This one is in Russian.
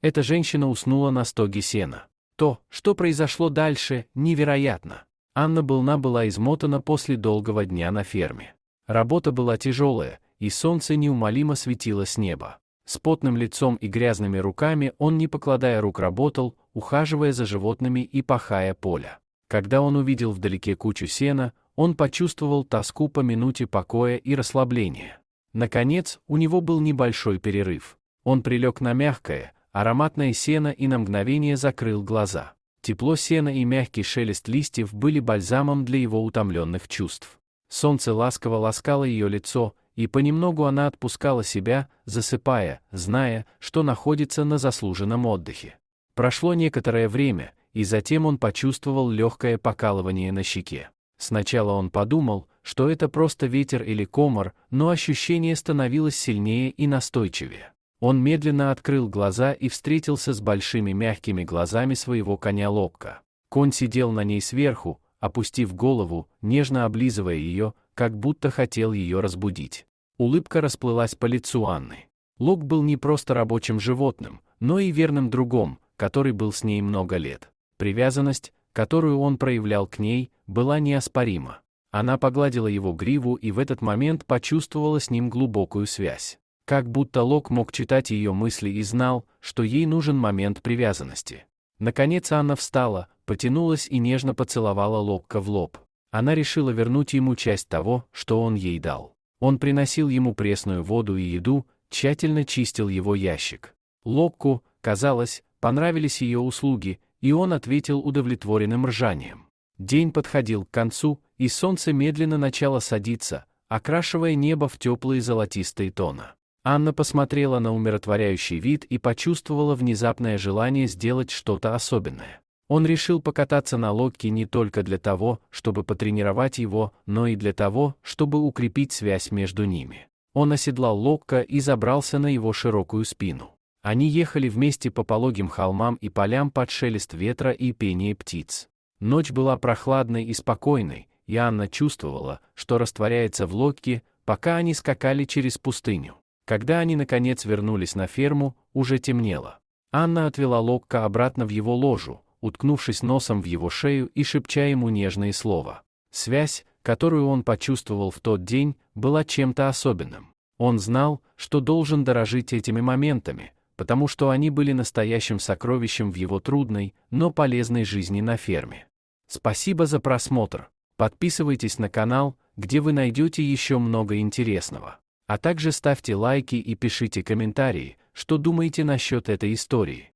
Эта женщина уснула на стоге сена. То, что произошло дальше, невероятно. Анна была измотана после долгого дня на ферме. Работа была тяжелая, и солнце неумолимо светило с неба. С потным лицом и грязными руками он, не покладая рук, работал, ухаживая за животными и пахая поле. Когда он увидел вдалеке кучу сена, он почувствовал тоску по минуте покоя и расслабления. Наконец, у него был небольшой перерыв. Он прилег на мягкое, ароматное сено и на мгновение закрыл глаза. Тепло сена и мягкий шелест листьев были бальзамом для его утомленных чувств. Солнце ласково ласкало ее лицо, и понемногу она отпускала себя, засыпая, зная, что находится на заслуженном отдыхе. Прошло некоторое время, и затем он почувствовал легкое покалывание на щеке. Сначала он подумал, что это просто ветер или комар, но ощущение становилось сильнее и настойчивее. Он медленно открыл глаза и встретился с большими мягкими глазами своего коня Локка. Конь сидел на ней сверху, опустив голову, нежно облизывая ее, как будто хотел ее разбудить. Улыбка расплылась по лицу Анны. Лок был не просто рабочим животным, но и верным другом, который был с ней много лет. Привязанность, которую он проявлял к ней, была неоспорима. Она погладила его гриву и в этот момент почувствовала с ним глубокую связь. Как будто Лок мог читать ее мысли и знал, что ей нужен момент привязанности. Наконец Анна встала, потянулась и нежно поцеловала Локка в лоб. Она решила вернуть ему часть того, что он ей дал. Он приносил ему пресную воду и еду, тщательно чистил его ящик. Локку, казалось, понравились ее услуги, и он ответил удовлетворенным ржанием. День подходил к концу, и солнце медленно начало садиться, окрашивая небо в теплые золотистые тона. Анна посмотрела на умиротворяющий вид и почувствовала внезапное желание сделать что-то особенное. Он решил покататься на лодке не только для того, чтобы потренировать его, но и для того, чтобы укрепить связь между ними. Он оседлал Локка и забрался на его широкую спину. Они ехали вместе по пологим холмам и полям под шелест ветра и пение птиц. Ночь была прохладной и спокойной, и Анна чувствовала, что растворяется в лодке, пока они скакали через пустыню. Когда они наконец вернулись на ферму, уже темнело. Анна отвела Локка обратно в его ложу, уткнувшись носом в его шею и шепча ему нежные слова. Связь, которую он почувствовал в тот день, была чем-то особенным. Он знал, что должен дорожить этими моментами, потому что они были настоящим сокровищем в его трудной, но полезной жизни на ферме. Спасибо за просмотр. Подписывайтесь на канал, где вы найдете еще много интересного. А также ставьте лайки и пишите комментарии, что думаете насчет этой истории.